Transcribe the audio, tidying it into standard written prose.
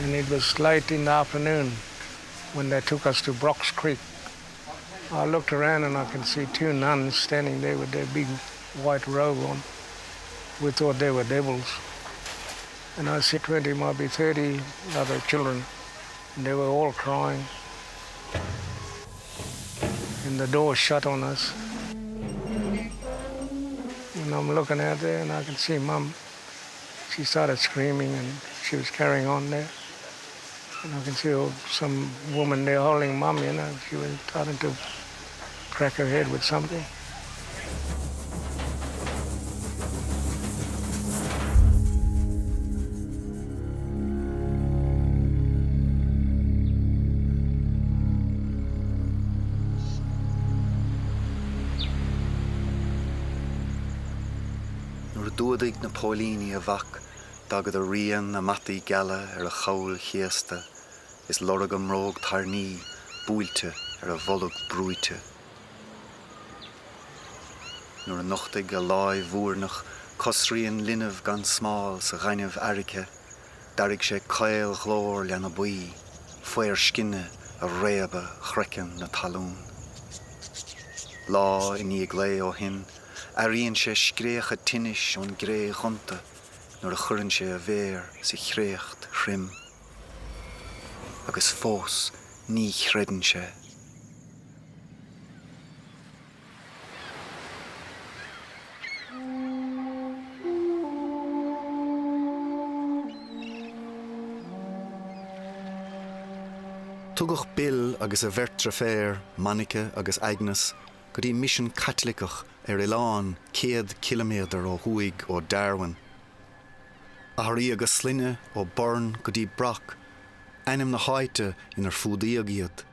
And it was late in the afternoon when they took us to Brock's Creek. I looked around and I can see two nuns standing there with their big white robe on. We thought they were devils. And I see 20, might be 30 other children, and they were all crying. And the door shut on us. And I'm looking out there and I can see Mum. She started screaming and she was carrying on there. And I can see some woman there holding Mum, you know. She was starting to crack her head with something. Dúdaigh na Paulíní a bhac, dagad a rian na mataí gala a chaul chiasta, is loragam róg tarní, búilte a bholug brúite. Nuair a nochtaigh a láid bhúrnach, cosríonn linmh gan smáil sa ghainmh airice, dairigh sé cail chlór leanna buí, foiir scinne a réaba chreicean na talún. Lá in íag lé ó hin, Aríonn sé scréach a tinis ón gré chunta, nuair a churann sé a bhéir sa chréocht shrim. Agus fós ní chreideann sé. Tugach Bill agus a bheirt féir, Monica agus Agnes, go dtí mission Catholicach Ileán 100 kiloméadar ó Thuaidh ó Darwin. A tharí agus sline ó Burn go dtí Brock, einam na háite inar fudaíogiad.